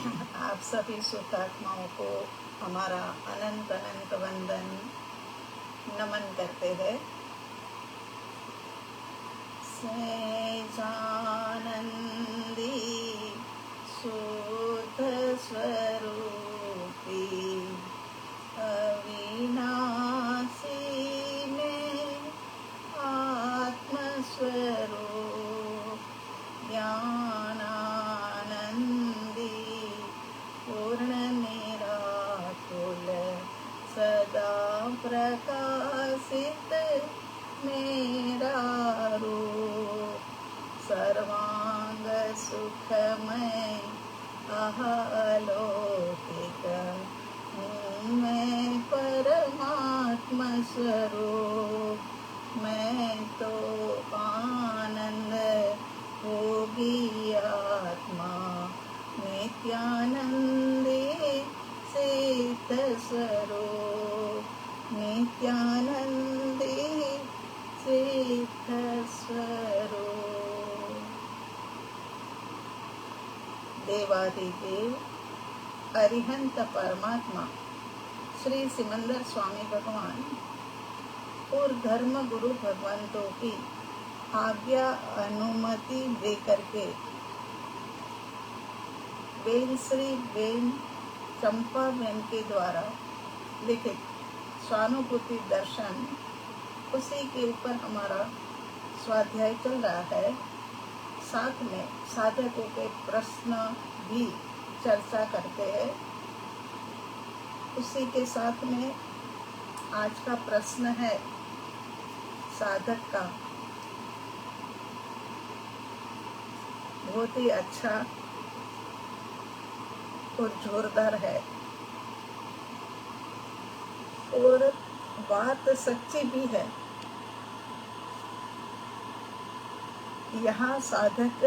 आप सभी शुद्धात्माओं को हमारा अनंत अनंत वंदन नमन करते हैं। सहजानंदी शुद्ध स्वरूपी अविनाशी में आत्मस्वरूप ज्ञानानंदी पूर्ण निराकुल सदा प्रकाशित मेरा रूप सर्वांग सुखमय अहलौकिक मैं परमात्मा स्वरूप मैं तो आनंद होगी आत्मा नित्यानंदी सिद्ध स्वरूप नित्यानंदी सिद्ध स्वरूप। देवादिदेव अरिहंत परमात्मा श्री सिमंदर स्वामी भगवान और धर्म गुरु भगवंतों की आज्ञा अनुमति देकर के बेन श्री बेन चंपा बेन के द्वारा लिखित स्वानुभूति दर्शन उसी के ऊपर हमारा स्वाध्याय चल रहा है। साथ में साधकों के प्रश्न भी चर्चा करते हैं। उसी के साथ में आज का प्रश्न है साधक का, बहुत ही अच्छा और जोरदार है और बात सच्ची भी है। यहाँ साधक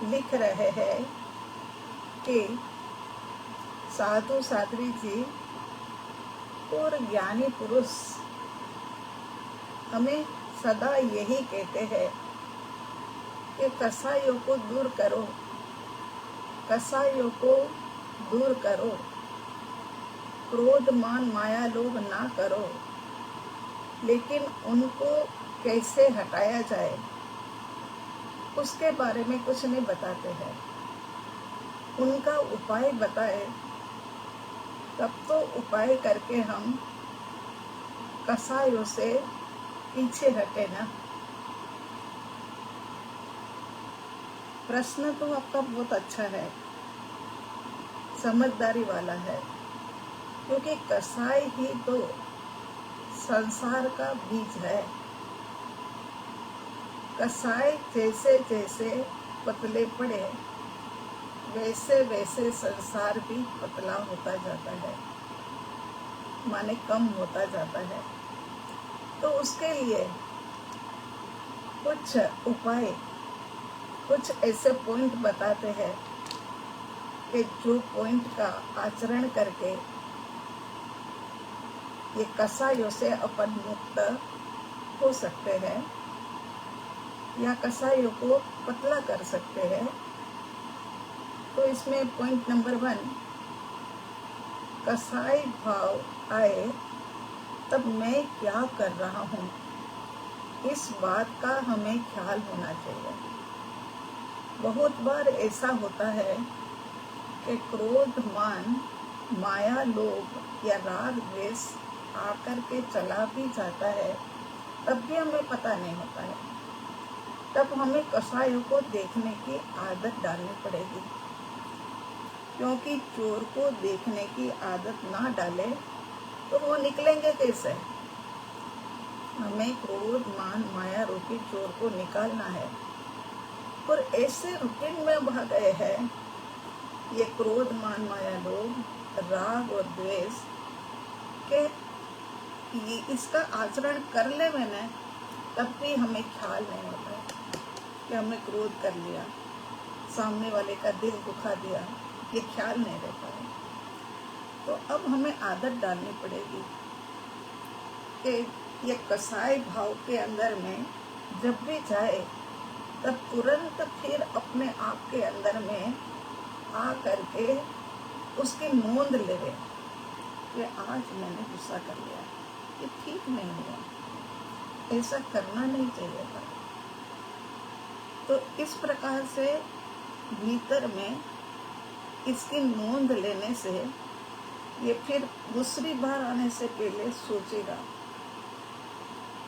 लिख रहे हैं कि साधु साध्वी जी और ज्ञानी पुरुष हमें सदा यही कहते हैं कि कसायों को दूर करो, कसायों को दूर करो, क्रोध मान माया लोभ ना करो। लेकिन उनको कैसे हटाया जाए उसके बारे में कुछ नहीं बताते हैं। उनका उपाय बताए तब तो उपाय करके हम कसायों से पीछे हटे ना। प्रश्न तो आपका बहुत अच्छा है, समझदारी वाला है, क्योंकि कसाई ही तो संसार का बीज है। कसाई जैसे जैसे पतले पड़े वैसे वैसे संसार भी पतला होता जाता है, माने कम होता जाता है। तो उसके लिए कुछ उपाय, कुछ ऐसे पॉइंट बताते हैं कि जो पॉइंट का आचरण करके ये कसायों से अपन मुक्त हो सकते हैं या कसायों को पतला कर सकते हैं। तो इसमें पॉइंट नंबर 1, कसाई भाव आए तब मैं क्या कर रहा हूँ, इस बात का हमें ख्याल होना चाहिए। बहुत बार ऐसा होता है कि क्रोध मान माया लोभ या राग द्वेष आकर के चला भी जाता है, तब भी हमें पता नहीं होता है। तब हमें कसायों को देखने की आदत डालनी पड़ेगी, क्योंकि चोर को देखने की आदत ना डाले तो वो निकलेंगे कैसे। हमें क्रोध मान माया रूपी चोर को निकालना है। और ऐसे रूटीन में भाग गए हैं ये क्रोध मान माया लोभ राग और द्वेष के ये इसका आचरण कर ले मैंने, तब भी हमें ख्याल नहीं होता है कि हमने क्रोध कर लिया, सामने वाले का दिल दुखा दिया, ये ख्याल नहीं रहता है। तो अब हमें आदत डालनी पड़ेगी कि ये कसाई भाव के अंदर में जब भी जाए तब तुरंत फिर अपने आप के अंदर में आ करके उसकी नोंद लेवे कि आज मैंने गुस्सा कर लिया, ये ठीक नहीं हुआ, ऐसा करना नहीं चाहिए था। तो इस प्रकार से भीतर में इसकी नोंद लेने से ये फिर दूसरी बार आने से पहले सोचेगा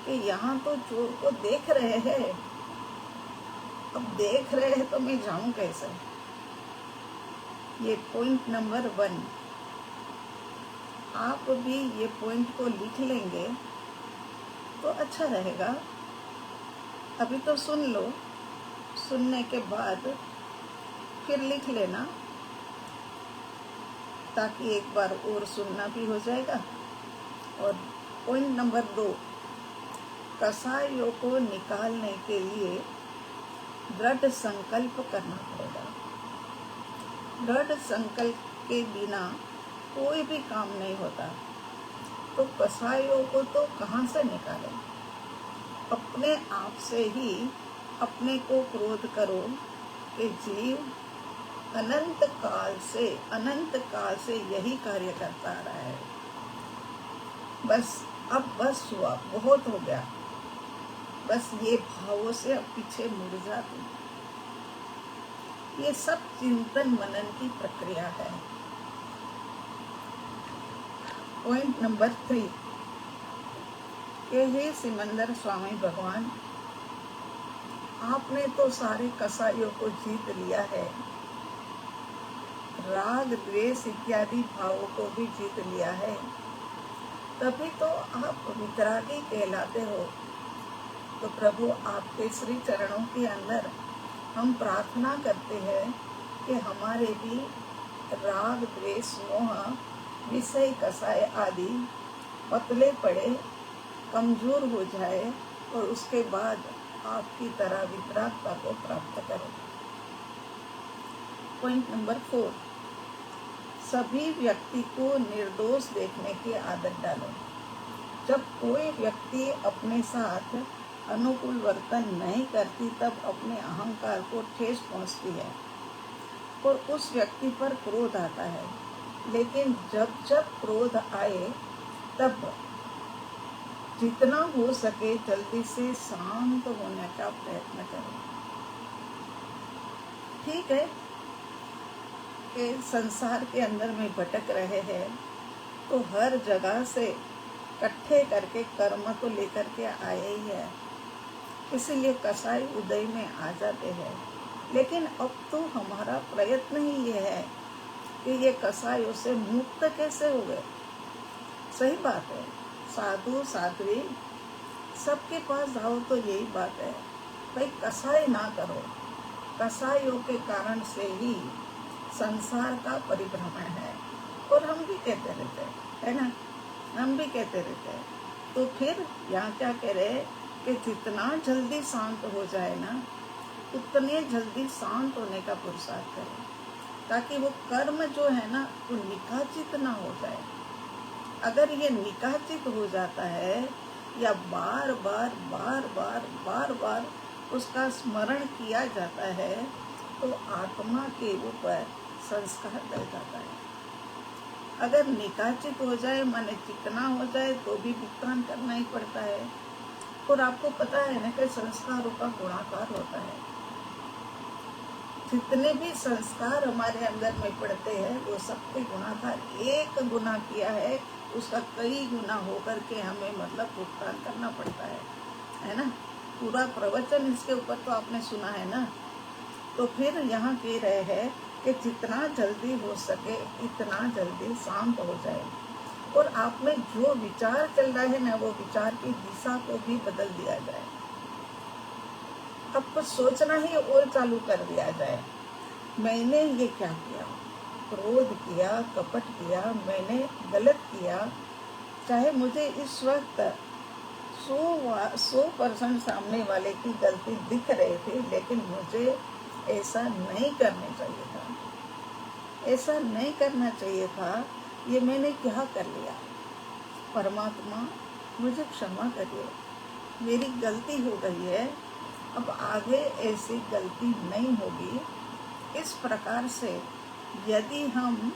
कि यहाँ तो चोर को देख रहे हैं, अब देख रहे हैं तो मैं जाऊं कैसे। ये पॉइंट नंबर 1, आप भी ये पॉइंट को लिख लेंगे तो अच्छा रहेगा। अभी तो सुन लो, सुनने के बाद फिर लिख लेना, ताकि एक बार और सुनना भी हो जाएगा। और पॉइंट नंबर 2, कसाइयों को निकालने के लिए दृढ़ संकल्प करना पड़ेगा। दृढ़ संकल्प के बिना कोई भी काम नहीं होता। तो कसाइयों को तो कहाँ से निकालें? अपने आप से ही अपने को क्रोध करो कि जीव अनंत काल से यही कार्य करता आ रहा है। बस अब बस हुआ, बहुत हो गया, बस ये भावों से अब पीछे मुड़ जाती। ये सब चिंतन मनन की प्रक्रिया है। पॉइंट नंबर 3, कि हे सिमंदर स्वामी भगवान, आपने तो सारे कसाइयों को जीत लिया है, राग द्वेष इत्यादि भावों को भी जीत लिया है, तभी तो आप वितरागी कहलाते हो। तो प्रभु आपके श्री चरणों के अंदर हम प्रार्थना करते हैं कि हमारे भी राग द्वेष मोह विषय कसाय आदि पतले पड़े, कमजोर हो जाए और उसके बाद आपकी तरह वितरागता को प्राप्त करें। पॉइंट नंबर 4, सभी व्यक्ति को निर्दोष देखने की आदत डालो। जब कोई व्यक्ति अपने साथ अनुकूल वर्तन नहीं करती तब अपने अहंकार को ठेस पहुंचती है और उस व्यक्ति पर क्रोध आता है। लेकिन जब जब क्रोध आए तब जितना हो सके जल्दी से शांत होने का प्रयत्न करें। ठीक है कि संसार के अंदर में भटक रहे हैं तो हर जगह से इकट्ठे करके कर्म तो लेकर के आए ही है, इसीलिए कसाई उदय में आ जाते हैं। लेकिन अब तो हमारा प्रयत्न ही ये है कि ये कसाइयों से मुक्त कैसे हो गए। सही बात है, साधु साध्वी सबके पास जाओ तो यही बात है, भाई कसाई ना करो। कसाइयों के कारण से ही संसार का परिभ्रमण है। और हम भी कहते रहते हैं, है ना, हम भी कहते रहते हैं। तो फिर यहाँ क्या कह रहे कि जितना जल्दी शांत हो जाए ना, उतने जल्दी शांत होने का पुरुषार्थ करें, ताकि वो कर्म जो है ना वो निकाचित ना हो जाए। अगर ये निकाचित हो जाता है या बार बार उसका स्मरण किया जाता है तो आत्मा के ऊपर संस्कार डल जाता है। अगर निकाचित हो जाए माने चिकना हो जाए तो भी भुगतान करना ही पड़ता है। और आपको पता है ना कि संस्कारों का गुणाकार होता है। जितने भी संस्कार हमारे अंदर में पड़ते हैं वो सबके गुणाकार, एक गुना किया है उसका कई गुना होकर के हमें मतलब भुगतान करना पड़ता है ना। पूरा प्रवचन इसके ऊपर तो आपने सुना है ना। तो फिर यहाँ कह रहे हैं कि जितना जल्दी हो सके इतना जल्दी शांत हो जाए और आप में जो विचार चल रहा है ना वो विचार की दिशा को भी बदल दिया जाए। अब कुछ सोचना ही और चालू कर दिया जाए, मैंने ये क्या किया, क्रोध किया, कपट किया, मैंने गलत किया। चाहे मुझे इस वक्त 100% सामने वाले की गलती दिख रही थी, लेकिन मुझे ऐसा नहीं करना चाहिए था, ऐसा नहीं करना चाहिए था। ये मैंने क्या कर लिया, परमात्मा मुझे क्षमा करिए, मेरी गलती हो गई है, अब आगे ऐसी गलती नहीं होगी। इस प्रकार से यदि हम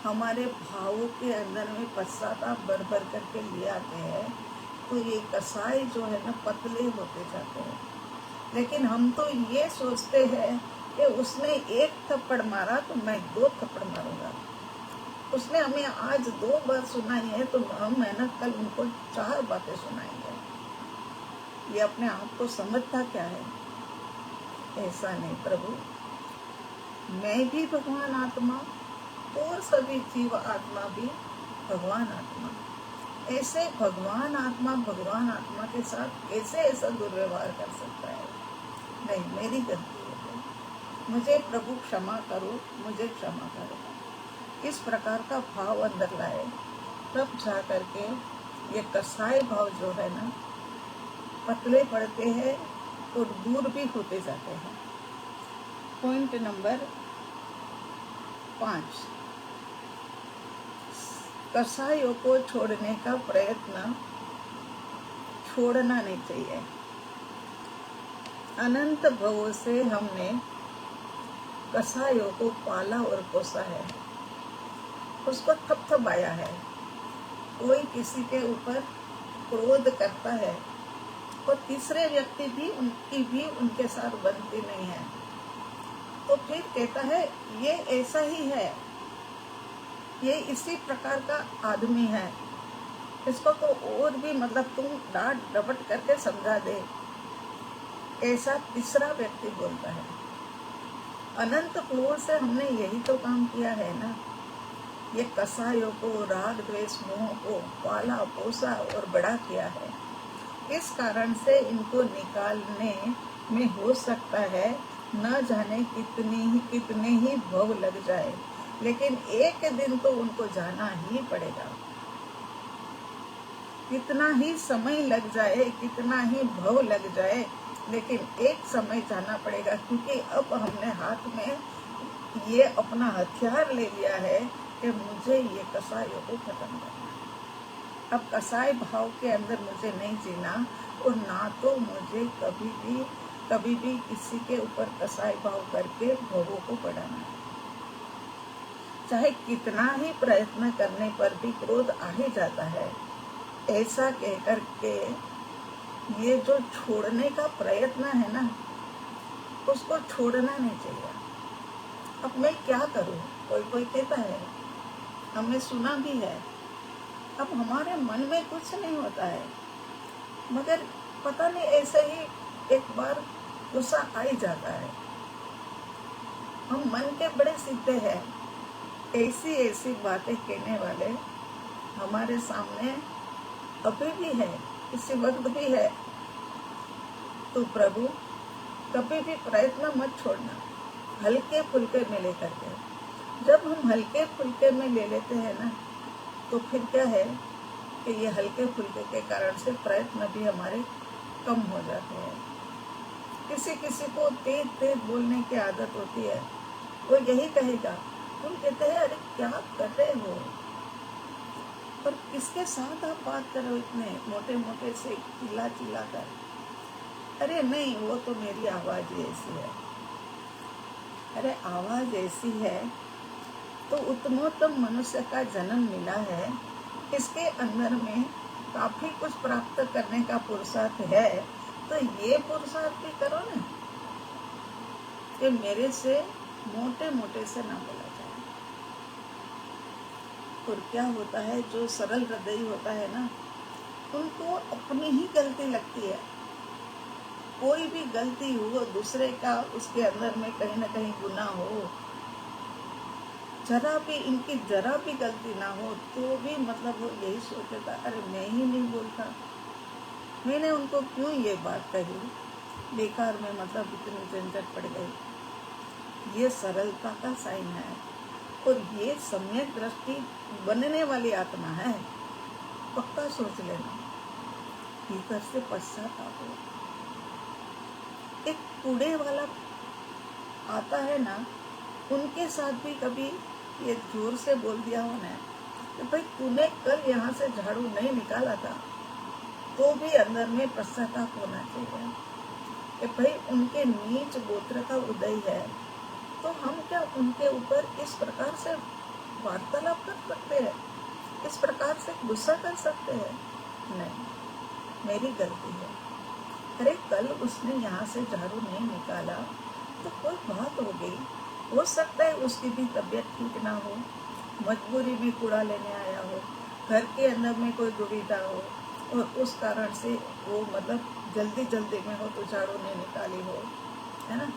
हमारे भावों के अंदर में पश्चाताप भर भर करके ले आते हैं तो ये कसाई जो है ना पतले होते जाते हैं। लेकिन हम तो ये सोचते हैं कि उसने एक थप्पड़ मारा तो मैं 2 थप्पड़ मारूंगा, उसने हमें आज 2 बार सुनाई है तो हम है ना कल उनको 4 बातें सुनाएंगे। ये अपने आप को समझता क्या है? ऐसा नहीं प्रभु, मैं भी भगवान आत्मा और सभी जीव आत्मा भी भगवान आत्मा। ऐसे भगवान आत्मा के साथ कैसे ऐसा दुर्व्यवहार कर सकता है? नहीं, मेरी गलती है, मुझे प्रभु क्षमा करो, मुझे क्षमा करो। इस प्रकार का भाव अंदर लाए, तब जा करके ये कसाई भाव जो है ना पतले पड़ते हैं और दूर भी होते जाते हैं। पॉइंट नंबर 5, कसाईयों को छोड़ने का प्रयत्न छोड़ना नहीं चाहिए। अनंत भवों से हमने कसाईयों को पाला और पोसा है, उसको थपथपाया है। कोई किसी के ऊपर क्रोध करता है और तीसरे व्यक्ति भी उनके साथ बनती नहीं है, तो फिर कहता है ये ऐसा ही है, ये इसी प्रकार का आदमी है, इसको तो और भी मतलब तुम डांट डपट करके समझा दे, ऐसा तीसरा व्यक्ति बोलता है। अनंत फ्लोर से हमने यही तो काम किया है ना। ये कसाईयों को राग द्वेष मोह को पाला पोसा और बड़ा किया है। इस कारण से इनको निकालने में हो सकता है न जाने कितने ही भव लग जाए, लेकिन एक दिन तो उनको जाना ही पड़ेगा। कितना ही समय लग जाए, कितना ही भव लग जाए, लेकिन एक समय जाना पड़ेगा, क्योंकि अब हमने हाथ में ये अपना हथियार ले लिया है कि मुझे ये कसाईयों को खत्म करना है। अब कसाई भाव के अंदर मुझे नहीं जीना, और ना तो मुझे कभी भी किसी के ऊपर कसाई भाव करके भवों को बढ़ाना है। चाहे कितना ही प्रयत्न करने पर भी क्रोध आ ही जाता है। ऐसा कहकर के ये जो छोड़ने का प्रयत्न है ना, उसको छोड़ना नहीं चाहिए। अब मैं क्या करूं? कोई कहता है, हमने सुना भी है, अब हमारे मन में कुछ नहीं होता है, मगर पता नहीं ऐसे ही एक बार गुस्सा आ ही जाता है। हम मन के बड़े सीधे हैं, ऐसी बातें कहने वाले हमारे सामने अभी भी है, इसी वक्त भी है। तो प्रभु कभी भी प्रयत्न मत छोड़ना, हल्के फुल्के में लेकर के। जब हम हल्के फुल्के में ले लेते हैं ना, तो फिर क्या है कि ये हल्के फुल्के के कारण से प्रयत्न भी हमारे कम हो जाते हैं। किसी को तेज बोलने की आदत होती है, वो यही कहेगा, तुम कहते हैं अरे क्या कर रहे हो, पर किसके साथ आप बात कर रहे हो इतने मोटे से चिल्ला कर? अरे नहीं, वो तो मेरी आवाज ऐसी है। अरे आवाज ऐसी है तो उत्तमोत्तम मनुष्य का जन्म मिला है, इसके अंदर में काफी कुछ प्राप्त करने का पुरुषार्थ है, तो ये पुरुषार्थ भी करो ना कि मेरे से मोटे से ना बोला जाए। और क्या होता है, जो सरल हृदय होता है ना, उनको अपनी ही गलती लगती है। कोई भी गलती हो दूसरे का, उसके अंदर में कहीं ना कहीं गुनाह हो, इनकी जरा भी गलती ना हो, तो भी मतलब वो यही सोचता, अरे मैं ही नहीं बोलता, मैंने उनको क्यों ये बात कही, बेकार में मतलब इतनी झंझट पड़ गई। ये सरलता का साइन है, और ये सम्यक दृष्टि बनने वाली आत्मा है। पक्का सोच लेना, भीतर से पश्चाताप हो। एक कूड़े वाला आता है ना, उनके साथ भी कभी ये जोर से बोल दिया होना कि भाई तूने कल यहाँ से झाड़ू नहीं निकाला था, तो भी अंदर में पश्चाताप होना चाहिए कि भाई उनके नीच गोत्र का उदय है, तो हम क्या उनके ऊपर इस प्रकार से वार्तालाप कर सकते हैं, इस प्रकार से गुस्सा कर सकते हैं? नहीं, मेरी गलती है। अरे कल उसने यहाँ से झाड़ू नहीं निकाला तो कोई बात हो गई, हो सकता है उसकी भी तबीयत ठीक ना हो, मजबूरी में कूड़ा लेने आया हो, घर के अंदर में कोई दुविधा हो और उस कारण से वो मतलब जल्दी जल्दी में हो तो झाड़ू नहीं निकाली हो, है ना।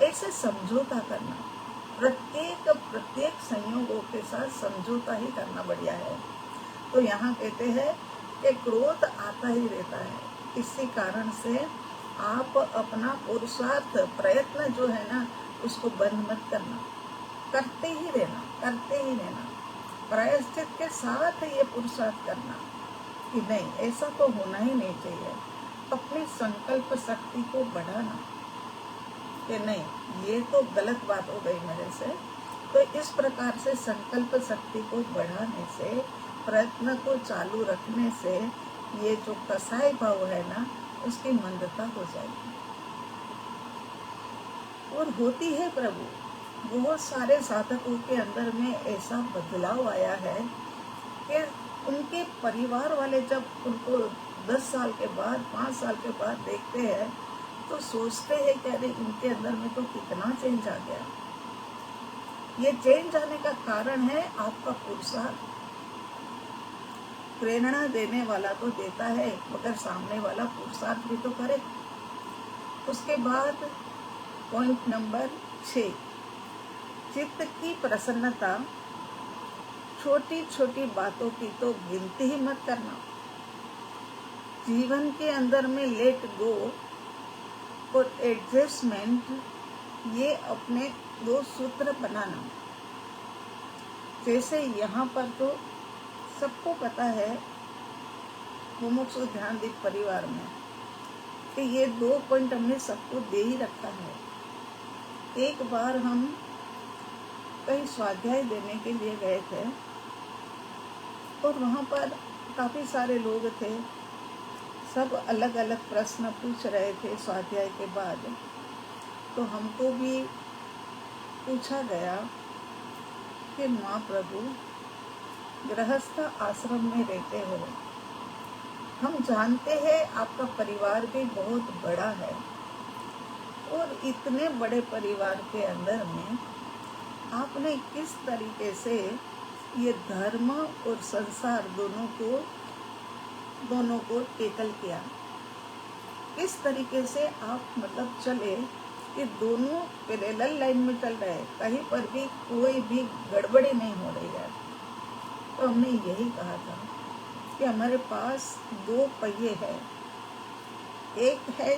ऐसे समझौता करना, प्रत्येक संयोगों के साथ समझौता ही करना बढ़िया है। तो यहाँ कहते हैं कि क्रोध आता ही रहता है, इसी कारण से आप अपना पुरुषार्थ प्रयत्न जो है ना उसको बंद मत करना, करते ही रहना, प्रायश्चित के साथ ये पुरुषार्थ करना कि नहीं ऐसा तो होना ही नहीं चाहिए। अपनी संकल्प शक्ति को बढ़ाना कि नहीं ये तो गलत बात हो गई मेरे से, तो इस प्रकार से संकल्प शक्ति को बढ़ाने से, प्रयत्न को चालू रखने से ये जो कसाई भाव है ना उसकी मंदता हो जाएगी। और होती है प्रभु, बहुत सारे साधकों के अंदर में ऐसा बदलाव आया है कि उनके परिवार वाले जब उनको 10 साल के बाद 5 साल के बाद देखते हैं तो सोचते हैं कि अरे इनके अंदर में तो कितना चेंज आ गया। ये चेंज आने का कारण है आपका पुरुषार्थ। प्रेरणा देने वाला तो देता है मगर सामने वाला पुरुषार्थ भी तो करे। उसके बाद पॉइंट नंबर 6, चित्त की प्रसन्नता। छोटी छोटी बातों की तो गिनती ही मत करना। जीवन के अंदर में लेट गो और एडजस्टमेंट, ये अपने 2 सूत्र बनाना। जैसे यहाँ पर तो सबको पता है मुमुक्षु ध्यान दीप परिवार में कि ये 2 पॉइंट हमने सबको दे ही रखा है। एक बार हम कहीं स्वाध्याय देने के लिए गए थे और वहाँ पर काफ़ी सारे लोग थे, सब अलग अलग प्रश्न पूछ रहे थे स्वाध्याय के बाद। तो हमको भी पूछा गया कि माँ प्रभु गृहस्थ आश्रम में रहते हो, हम जानते हैं आपका परिवार भी बहुत बड़ा है और इतने बड़े परिवार के अंदर में आपने किस तरीके से ये धर्म और संसार दोनों को टेकल किया, किस तरीके से आप मतलब चले कि दोनों पैरेलल लाइन में चल रहे हैं, कहीं पर भी कोई भी गड़बड़ी नहीं हो रही है। तो हमने यही कहा था कि हमारे पास 2 पहिए हैं, एक है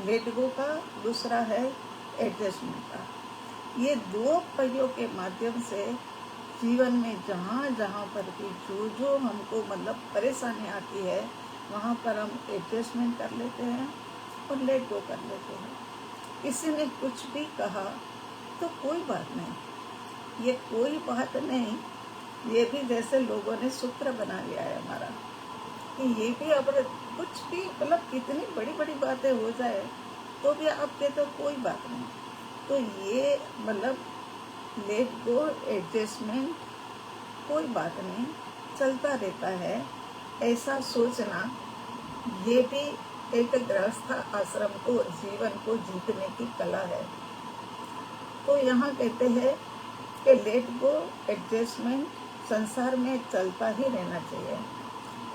लेट गो का, दूसरा है एडजस्टमेंट का। ये 2 पहियों के माध्यम से जीवन में जहाँ जहाँ पर भी जो हमको मतलब परेशानी आती है वहाँ पर हम एडजस्टमेंट कर लेते हैं और लेट गो कर लेते हैं। किसी ने कुछ भी कहा तो कोई बात नहीं, ये कोई बात नहीं, ये भी जैसे लोगों ने सूत्र बना लिया है हमारा कि ये भी अब कुछ भी मतलब कितनी बड़ी बड़ी बातें हो जाए तो भी आप कहते हो कोई बात नहीं। तो ये मतलब लेट गो एडजस्टमेंट कोई बात नहीं, चलता रहता है, ऐसा सोचना ये भी एक गृहस्थ आश्रम को जीवन को जीतने की कला है। तो यहाँ कहते हैं कि लेट गो एडजस्टमेंट संसार में चलता ही रहना चाहिए,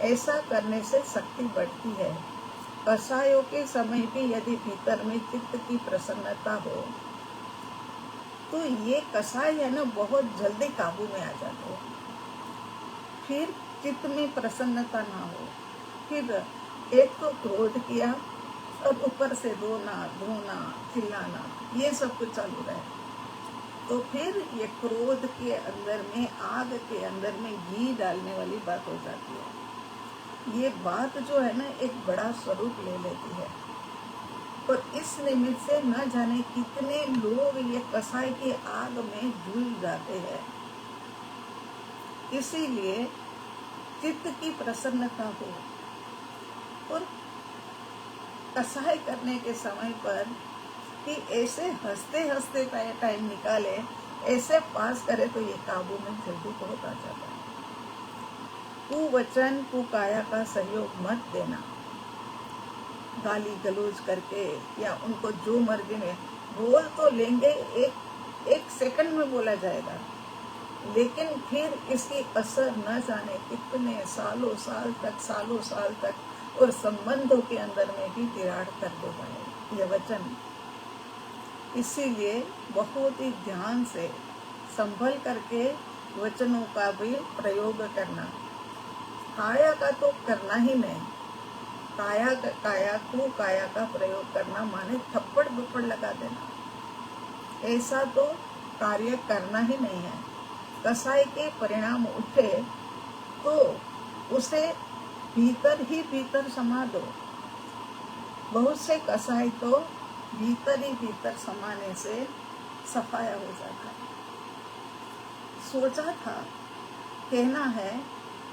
ऐसा करने से शक्ति बढ़ती है। कसायों के समय भी यदि भीतर में चित्त की प्रसन्नता हो तो ये कसाय है ना बहुत जल्दी काबू में आ जाते हैं। फिर चित्त में प्रसन्नता ना हो, फिर एक तो क्रोध किया और ऊपर से रोना धोना चिल्लाना ये सब कुछ चालू रहे, तो फिर ये क्रोध के अंदर में आग के अंदर में घी डालने वाली बात हो जाती है। ये बात जो है ना एक बड़ा स्वरूप ले लेती है और इस निमित्त से न जाने कितने लोग ये कसाई की आग में झूल जाते हैं। इसीलिए चित्त की प्रसन्नता हो और कसाई करने के समय पर कि ऐसे हंसते हंसते टाइम निकाले, ऐसे पास करे तो ये काबू में जल्दी बहुत आ जाता है। कुवचन कुकाया का सहयोग मत देना। गाली गलौज करके या उनको जो मर्जी में बोल तो लेंगे, एक सेकंड में बोला जाएगा, लेकिन फिर इसकी असर न जाने कितने सालों साल तक और संबंधों के अंदर में भी गिराड़ कर देता है यह वचन। इसीलिए बहुत ही ध्यान से संभल करके वचनों का भी प्रयोग करना। काया का तो करना ही नहीं, काया का प्रयोग करना माने थप्पड़ बप्पड़ लगा देना, ऐसा तो कार्य करना ही नहीं है। कसाई के परिणाम उठे तो उसे भीतर ही भीतर समा दो। बहुत से कसाई तो भीतर ही भीतर समाने से सफाया हो जाता है। सोचा था कहना है,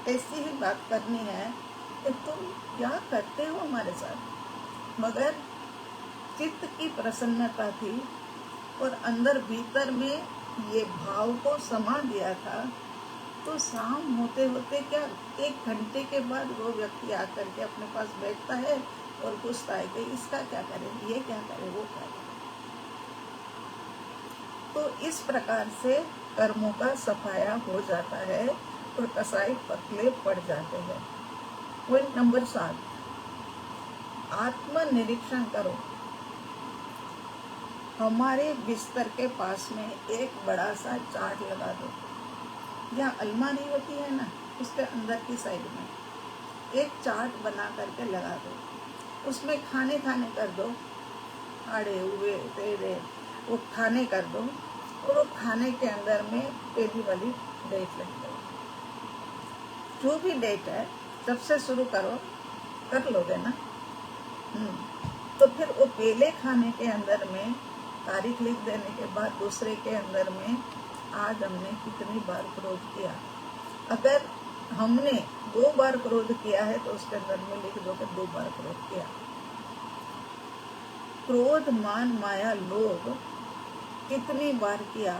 ऐसी ही बात करनी है कि तुम क्या करते हो हमारे साथ, मगर चित्त की प्रसन्नता थी और अंदर भीतर में ये भाव को समा दिया था। तो शाम होते होते क्या 1 घंटे के बाद वो व्यक्ति आकर के अपने पास बैठता है और पूछता है कि इसका क्या करें, ये क्या करें, वो क्या करें। तो इस प्रकार से कर्मों का सफाया हो जाता है और कसाई पतले पड़ जाते हैं। पॉइंट नंबर 7, आत्मनिरीक्षण करो। हमारे बिस्तर के पास में एक बड़ा सा चार्ट लगा दो, या अलमारी होती है ना, उसके अंदर की साइड में एक चार्ट बना करके लगा दो। उसमें खाने कर दो, आड़े हुए तेरे वो खाने कर दो, और वो खाने के अंदर में पहली वाली डेट लिख दो। जो भी डेट है जब से शुरू करो, कर लोगे ना। तो फिर वो पहले खाने के अंदर में तारीख लिख देने के बाद दूसरे के अंदर में आज हमने कितनी बार क्रोध किया। अगर हमने 2 बार क्रोध किया है तो उसके अंदर में लिख दो कि 2 बार क्रोध किया। क्रोध मान माया लोभ कितनी बार किया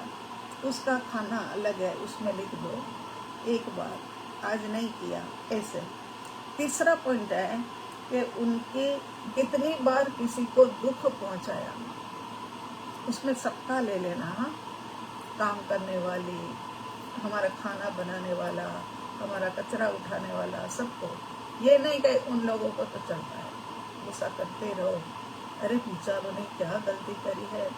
उसका खाना अलग है, उसमें लिख दो 1 बार, आज नहीं किया। ऐसे तीसरा पॉइंट है कि उनके कितनी बार किसी को दुख पहुंचाया, उसमें सबका ले लेना। काम करने वाली, हमारा खाना बनाने वाला, हमारा कचरा उठाने वाला, सबको। ये नहीं कि उन लोगों को तो चलता है, गुस्सा करते रहो, अरे बेचारों ने क्या गलती करी है,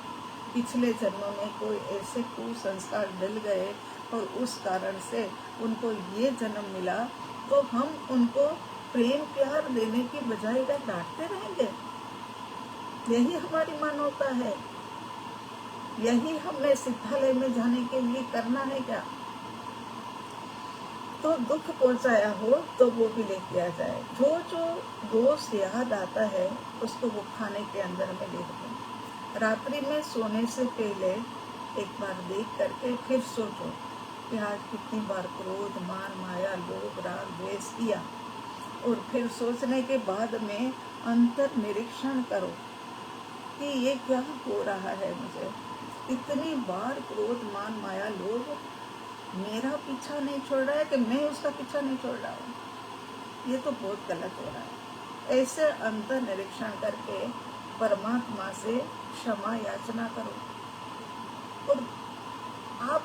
पिछले जन्म में कोई ऐसे कुसंस्कार डल गए और उस कारण से उनको ये जन्म मिला, तो हम उनको प्रेम प्यार देने की बजाय डांटते रहेंगे। यही हमारी मानवता है, यही हमें सिद्धालय में जाने के लिए करना है क्या। तो दुख पहुंचाया हो तो वो भी लेके आ जाए। जो दोष याद आता है उसको वो खाने के अंदर में लिख दो। रात्रि में सोने से पहले एक बार देख करके फिर सोचो कि आज कितनी बार क्रोध मान माया लोभ राग द्वेष किया, और फिर सोचने के बाद में अंतर निरीक्षण करो कि ये क्या हो रहा है मुझे। इतनी बार क्रोध मान माया लोभ मेरा पीछा नहीं छोड़ रहा है कि मैं उसका पीछा नहीं छोड़ रहा हूँ, ये तो बहुत गलत हो रहा है। ऐसे अंतर निरीक्षण करके परमात्मा से क्षमा याचना करो, और आप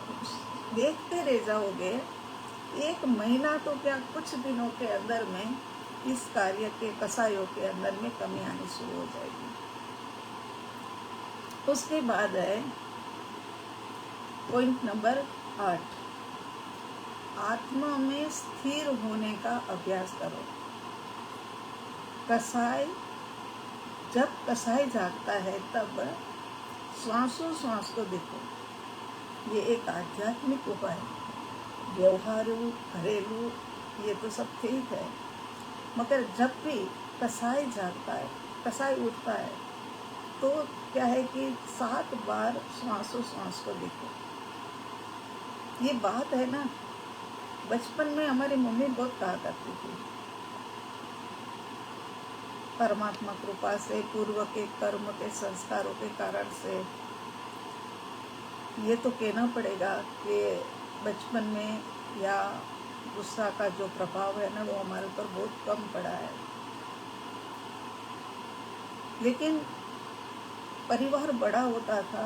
देखते रह जाओगे 1 महीना तो क्या कुछ दिनों के अंदर में इस कार्य के कसायों के अंदर में कमी आनी शुरू हो जाएगी। उसके बाद है पॉइंट नंबर 8, आत्मा में स्थिर होने का अभ्यास करो। जब कसाई जागता है तब श्वासों श्वास को देखो। ये एक आध्यात्मिक उपाय, व्यवहारू घरेलू ये तो सब ठीक है, मगर जब भी कसाई जागता है, कसाई उठता है, तो क्या है कि 7 बार श्वासों श्वास को देखो। ये बात है ना, बचपन में हमारी मम्मी बहुत कहा करती थी, परमात्मा कृपा से, पूर्व के कर्म के संस्कारों के कारण से ये तो कहना पड़ेगा कि बचपन में या गुस्सा का जो प्रभाव है ना वो हमारे ऊपर बहुत कम पड़ा है। लेकिन परिवार बड़ा होता था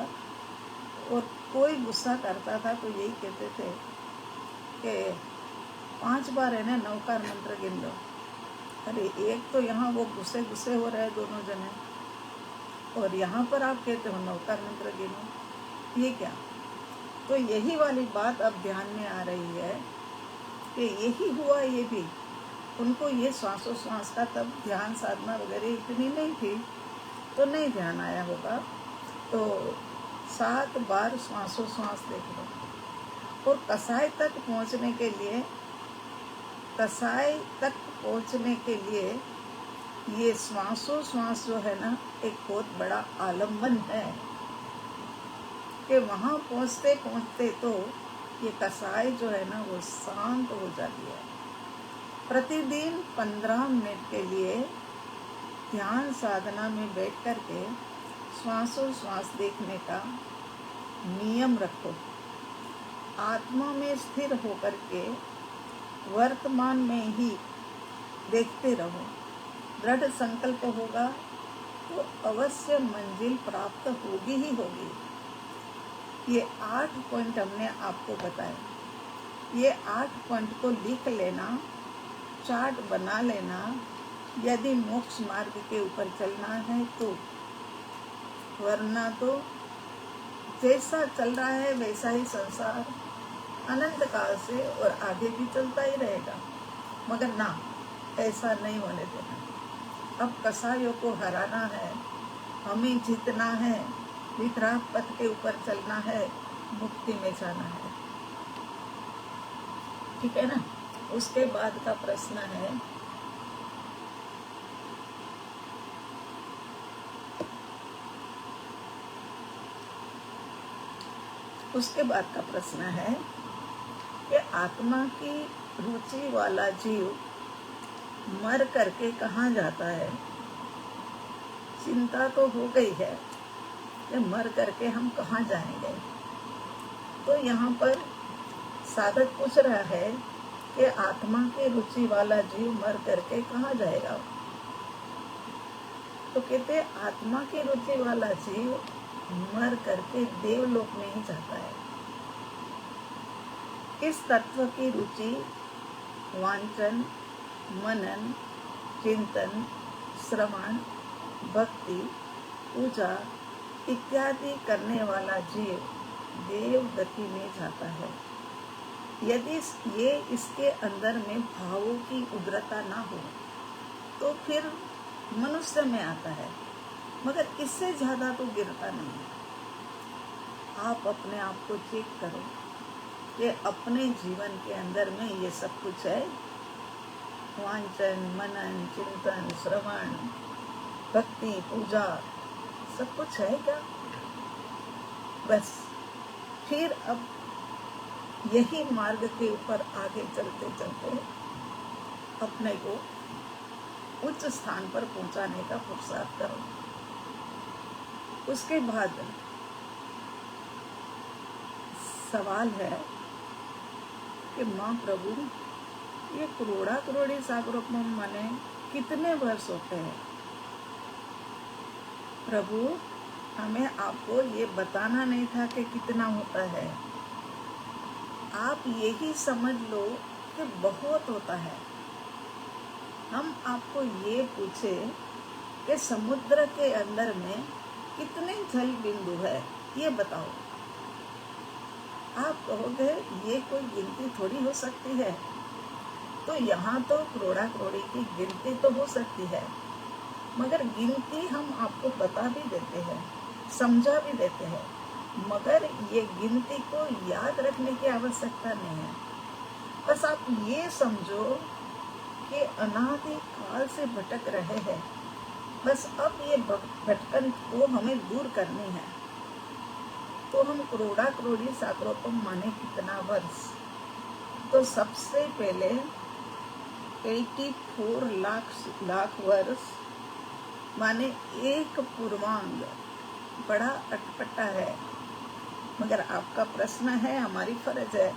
और कोई गुस्सा करता था तो यही कहते थे कि 5 बार है ना नवकार मंत्र गिन लो। अरे एक तो यहाँ वो गुस्से हो रहे दोनों जने, और यहाँ पर आप कहते हो नवकार मंत्र गिनो, ये क्या? तो यही वाली बात अब ध्यान में आ रही है कि यही हुआ। ये भी उनको ये श्वासोश्वास का तब ध्यान साधना वगैरह इतनी नहीं थी तो नहीं ध्यान आया होगा। तो 7 बार श्वासोश्वास देख लो। और कसाई तक पहुँचने के लिए ये श्वासोश्वास जो है ना एक बहुत बड़ा आलम्बन है कि वहाँ पहुँचते तो ये कसाई जो है ना वो शांत हो जाती है। प्रतिदिन 15 मिनट के लिए ध्यान साधना में बैठ कर के श्वासोश्वास देखने का नियम रखो। आत्मा में स्थिर होकर के वर्तमान में ही देखते रहो। दृढ़ संकल्प होगा तो अवश्य मंजिल प्राप्त होगी ही होगी। ये 8 पॉइंट हमने आपको बताए। ये 8 पॉइंट को लिख लेना, चार्ट बना लेना। यदि मोक्ष मार्ग के ऊपर चलना है तो, वरना तो जैसा चल रहा है वैसा ही संसार अनंत काल से और आगे भी चलता ही रहेगा। मगर ना, ऐसा नहीं होने देना। अब कसाईयों को हराना है, हमें जीतना है, वितराग पथ के ऊपर चलना है, मुक्ति में जाना है। ठीक है ना? उसके बाद का प्रश्न है कि आत्मा की रुचि वाला जीव मर करके कहाँ जाता है? चिंता तो हो गई है कि मर करके हम कहाँ जाएंगे। तो यहाँ पर साधक पूछ रहा है कि आत्मा की रुचि वाला जीव मर करके कहाँ जाएगा? तो कहते आत्मा की रुचि वाला जीव मर करके देवलोक में ही जाता है। इस तत्व की रुचि वांचन, मनन, चिंतन, श्रवण, भक्ति, पूजा इत्यादि करने वाला जीव देव गति में जाता है। यदि ये इसके अंदर में भावों की उग्रता ना हो तो फिर मनुष्य में आता है, मगर इससे ज्यादा तो गिरता नहीं है। आप अपने आप को चेक करो कि अपने जीवन के अंदर में ये सब कुछ है। वांचन, मनन, चिंतन, श्रवण, भक्ति, पूजा सब कुछ है क्या? बस फिर अब यही मार्ग के ऊपर आगे चलते चलते अपने को उच्च स्थान पर पहुंचाने का पुरुषार्थ करो। उसके बाद सवाल है कि माँ प्रभु, ये करोड़ी सागरोपम माने कितने वर्ष होते हैं? प्रभु, हमें आपको ये बताना नहीं था कि कितना होता है। आप यही समझ लो कि बहुत होता है। हम आपको ये पूछे कि समुद्र के अंदर में कितने जल बिंदु है, ये बताओ। आप कहोगे ये कोई गिनती थोड़ी हो सकती है। तो यहाँ तो करोड़ी की गिनती तो हो सकती है, मगर गिनती हम आपको बता भी देते हैं, समझा भी देते हैं, मगर ये गिनती को याद रखने की आवश्यकता नहीं है। बस आप ये समझो कि अनादि काल से भटक रहे हैं। बस अब ये भटकन को हमें दूर करनी है। तो हम करोड़ी सागरोपम माने कितना वर्ष? तो सबसे पहले 84 लाख वर्ष माने एक पूर्वांग। बड़ा अटपटा है, मगर आपका प्रश्न है, हमारी फर्ज है।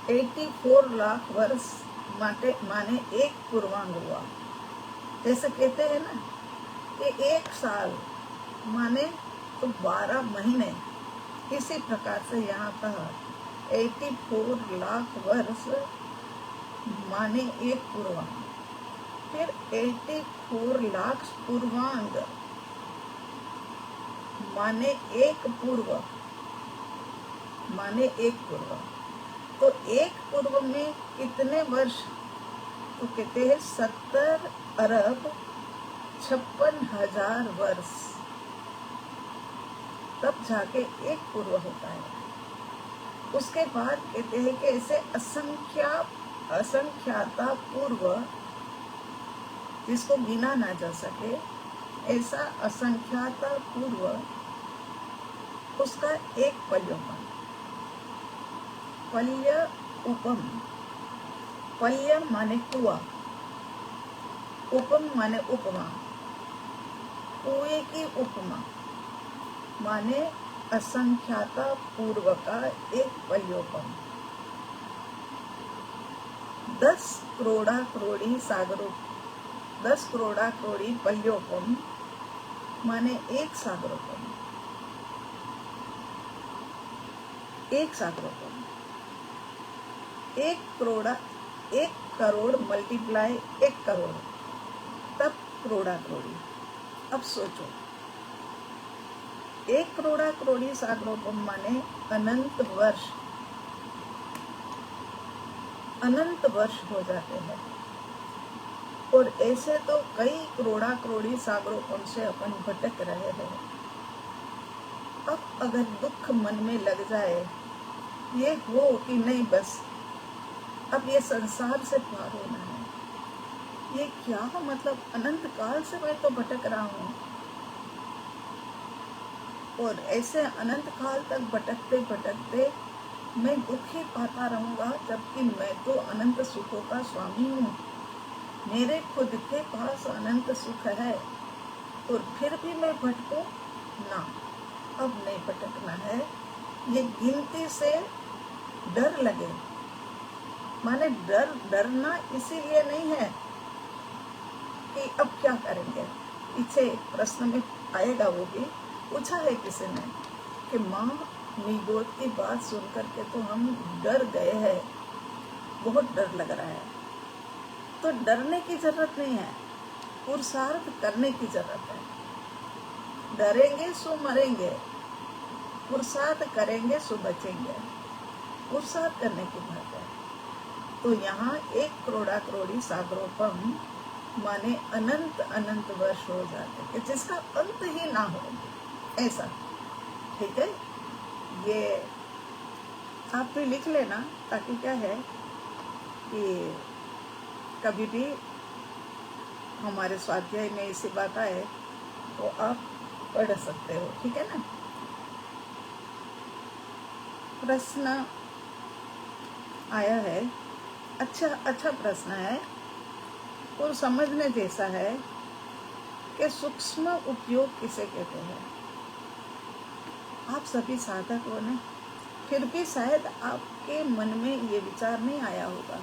84 लाख वर्ष माने एक पूर्वांग हुआ। जैसे कहते हैं ना कि एक साल माने तो 12 महीने, इसी प्रकार से यहाँ कहा 84 लाख वर्ष माने एक पूर्वांग। फिर 84 लाख पूर्वांग माने एक पूर्व, माने एक पूर्व। तो एक पूर्व में कितने वर्ष? तो कहते हैं 70 अरब 56,000 वर्ष, तब जाके एक पूर्व होता है। उसके बाद कहते हैं कि ऐसे असंख्याता पूर्व, जिसको गिना ना जा सके, ऐसा असंख्याता पूर्व, उसका एक पल्योपम। पल्य उपम, पल्य माने कुआ, उपम माने उपमा, कुएं की उपमा माने असंख्याता पूर्व का एक पल्योपम। 10 करोड़ा करोड़ी सागरों, 10 करोड़ा करोड़ी पल्योपम माने एक सागरोपम, एक सागरोपम। 1 करोड़ मल्टीप्लाई 1 करोड़, तब करोड़ा करोड़ी। अब सोचो, 1 करोड़ा करोड़ी सागरोपम माने अनंत वर्ष, अनंत वर्ष हो जाते हैं। और ऐसे तो कई करोड़ा करोड़ी सागरोपम से अपन भटक रहे हैं। अब अगर दुख मन में लग जाए, ये हो कि नहीं बस अब ये संसार से पार होना है, ये क्या मतलब अनंत काल से मैं तो भटक रहा हूँ, और ऐसे अनंत काल तक भटकते भटकते मैं दुख ही पाता रहूंगा, जबकि मैं तो अनंत सुखों का स्वामी हूँ। मेरे खुद के पास अनंत सुख है, और फिर भी मैं भटकूं ना। अब नहीं भटकना है। ये गिनती से डर लगे, माने डरना इसीलिए नहीं है कि अब क्या करेंगे। पीछे प्रश्न में आएगा, वो भी पूछा है किसी ने कि माँ निगोद की बात सुन करके तो हम डर गए हैं, बहुत डर लग रहा है। तो डरने की जरूरत नहीं है, पुरुषार्थ करने की जरूरत है। डरेंगे सो मरेंगे, पुरुषार्थ करेंगे सो बचेंगे। पुरुषार्थ करने की बात है। तो यहाँ 1 करोड़ा करोड़ी सागरोपम माने अनंत अनंत वर्ष हो जाते कि जिसका अंत ही ना हो, ऐसा। ठीक है, ये आप भी लिख लेना, ताकि क्या है कि कभी भी हमारे स्वाध्याय में ऐसी बात आए तो आप पढ़ सकते हो। ठीक है ना। प्रश्न आया है, अच्छा प्रश्न है और समझने जैसा है कि सूक्ष्म उपयोग किसे कहते हैं। आप सभी साधक हो ने, फिर भी शायद आपके मन में ये विचार नहीं आया होगा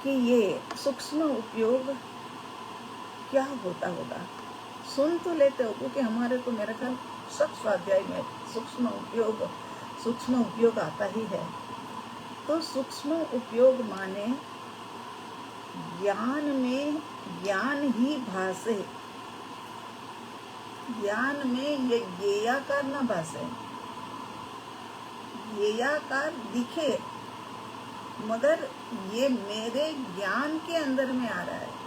कि ये सूक्ष्म उपयोग क्या होता होगा। सुन तो लेते हो, क्योंकि हमारे तो मेरे ख्याल सब स्वाध्याय में सूक्ष्म उपयोग आता ही है। तो सूक्ष्म उपयोग माने ज्ञान में ज्ञान ही भासे, ज्ञान में ये ज्ञेयाकार न भासे, ज्ञेयाकार दिखे, मगर ये मेरे ज्ञान के अंदर में आ रहा है।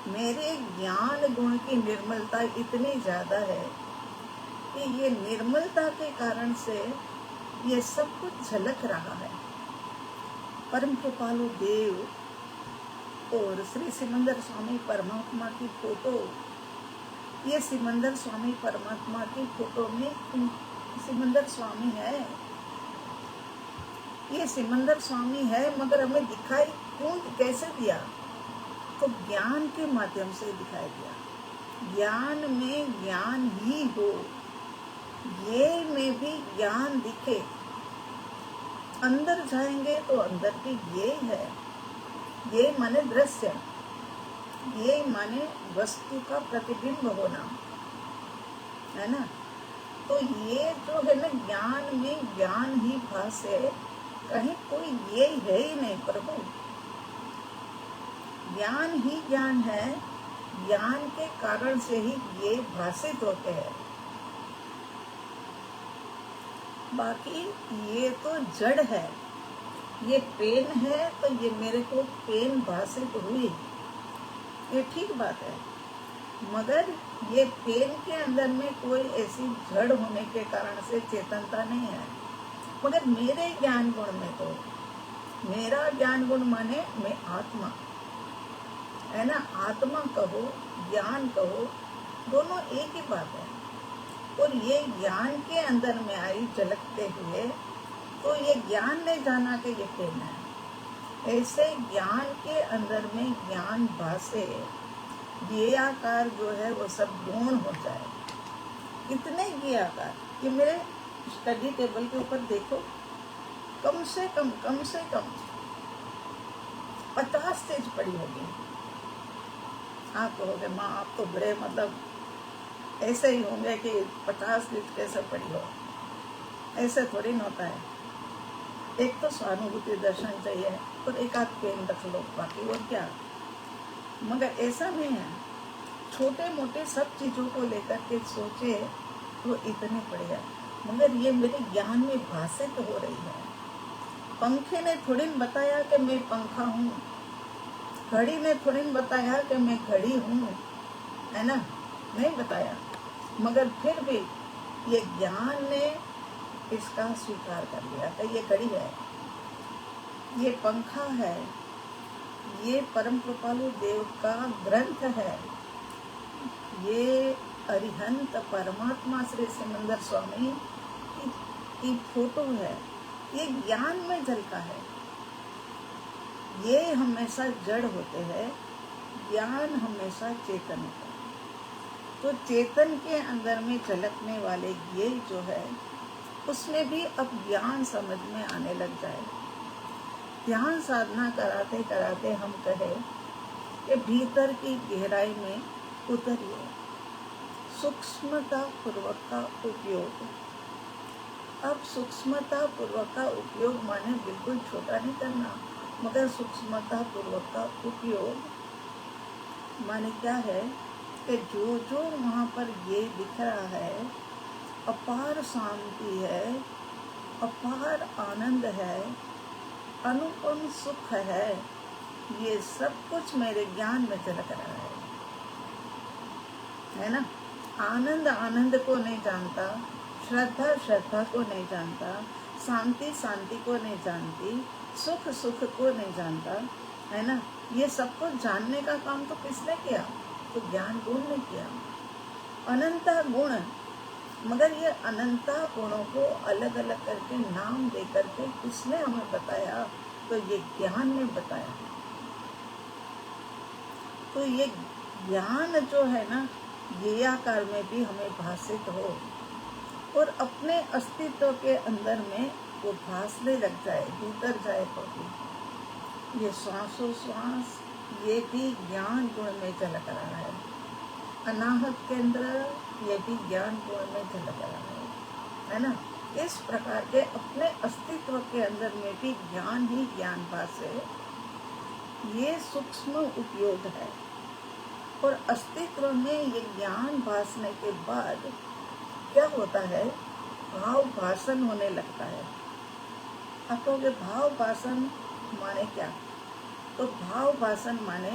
मेरे ज्ञान गुण की निर्मलता इतनी ज्यादा है कि ये निर्मलता के कारण से ये सब कुछ झलक रहा है। परम कृपालु देव और श्री सिमंदर स्वामी परमात्मा की फोटो, ये सिमंदर स्वामी परमात्मा की फोटो में सिमंदर स्वामी है, ये सिमंदर स्वामी है, मगर हमें दिखाई क्यों कैसे दिया? तो ज्ञान के माध्यम से दिखाया गया। ज्ञान में ज्ञान ही हो, ये में भी ज्ञान दिखे। अंदर जाएंगे तो अंदर की ये है, ये माने दृश्य, ये माने वस्तु का प्रतिबिंब होना, है ना। तो ये जो है ना, ज्ञान में ज्ञान ही भासे, कहीं कोई ये है ही नहीं प्रभु। ज्ञान ही ज्ञान है, ज्ञान के कारण से ही ये भाषित होते हैं। बाकी ये तो जड़ है, ये पेन है तो ये मेरे को पेन भाषित हुई, ये ठीक बात है। मगर ये पेन के अंदर में कोई ऐसी जड़ होने के कारण से चेतनता नहीं है। मगर मेरे ज्ञान गुण में तो, मेरा ज्ञान गुण माने मैं आत्मा, है ना। आत्मा कहो, ज्ञान कहो, दोनों एक ही बात है। और ये ज्ञान के अंदर में आई झलकते हुए, तो ये ज्ञान ने जाना कि ये पेन है। ऐसे ज्ञान के अंदर में ज्ञान भासे, ये आकार जो है वो सब गौण हो जाए। कितने ये आकार, ये मेरे स्टडी टेबल के ऊपर देखो, कम से कम 50 पेज पड़ी होगी। आप कहोगे माँ आप तो बड़े मतलब ऐसे ही होंगे कि 50 पेज कैसे पड़ी हो, ऐसे थोड़ी ना होता है। एक तो स्वानुभूति दर्शन चाहिए और एक आध पेन रख लो, बाकी और क्या। मगर ऐसा नहीं है, छोटे मोटे सब चीज़ों को लेकर के सोचे तो इतने बढ़िया। मगर ये मेरे ज्ञान में भाषित हो रही है। पंखे ने थोड़ी बताया कि मैं पंखा हूँ, घड़ी ने थोड़ी बताया कि मैं घड़ी हूँ, है ना, नहीं बताया। मगर फिर भी ये ज्ञान ने इसका स्वीकार कर लिया कि ये घड़ी है, ये पंखा है, ये परम कृपालु देव का ग्रंथ है, ये अरिहंत परमात्मा श्री सिमंदर स्वामी की फोटो है। ये ज्ञान में झलका है। ये हमेशा जड़ होते हैं, ज्ञान हमेशा चेतन होता है। तो चेतन के अंदर में झलकने वाले ये जो है, उसमें भी अब ज्ञान समझ में आने लग जाए। ध्यान साधना कराते कराते हम कहे कि भीतर की गहराई में उतरिए, सूक्ष्मता पूर्वक का उपयोग। अब सूक्ष्मता पूर्वक का उपयोग माने बिल्कुल छोटा नहीं करना, मगर सूक्ष्मता पूर्वक का उपयोग माने क्या है कि जो जो वहाँ पर ये दिख रहा है, अपार शांति है, अपार आनंद है, अनुपम सुख है, ये सब कुछ मेरे ज्ञान में झलक रहा है ना। आनंद आनंद को नहीं जानता, श्रद्धा श्रद्धा को नहीं जानता, शांति शांति को नहीं जानती, सुख सुख को नहीं जानता, है ना। ये सब कुछ जानने का काम तो किसने किया? तो ज्ञान गुण ने किया। अनंता गुण, मगर ये अनंता गुणों को अलग अलग करके नाम दे करके किसने हमें बताया? तो ये ज्ञान ने बताया। तो ये ज्ञान जो है ना, ये आकार में भी हमें भाषित हो और अपने अस्तित्व के अंदर में वो भासने लग जाए, भीतर जाए। तो भी ये श्वासों श्वास ये भी ज्ञान गुण में झलक रहा है। अनाहत केंद्र ये भी ज्ञान गुण में झलक रहा है ना। इस प्रकार के अपने अस्तित्व के अंदर में भी ज्ञान ही ज्ञान भाषे, ये सूक्ष्म उपयोग है। और अस्तित्व में ये ज्ञान भासने के बाद क्या होता है? भाव भाषण होने लगता है। आप कहोगे भाव भाषण माने क्या? तो भाव भाषण माने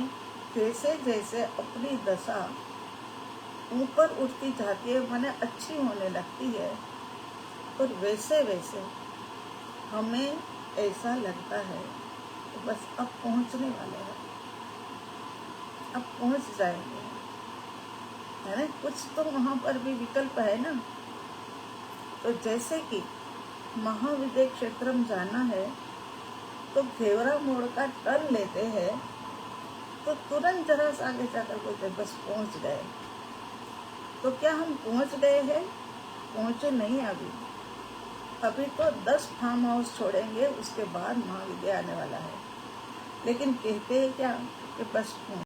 जैसे जैसे अपनी दशा ऊपर उठती जाती है, माने अच्छी होने लगती है, और वैसे वैसे हमें ऐसा लगता है कि बस अब पहुंचने वाले हैं, अब पहुंच जाएंगे, है ना। कुछ तो वहाँ पर भी विकल्प है ना। तो जैसे कि महाविद्य क्षेत्रम जाना है तो घेवरा मोड़ का टर्न लेते हैं तो तुरंत जरा सा आगे जाकर बोलते बस पहुंच गए। तो क्या हम पहुंच गए हैं? पहुंचे नहीं अभी तो 10 फार्म हाउस छोड़ेंगे, उसके बाद महाविद्या आने वाला है। लेकिन कहते हैं क्या कि बस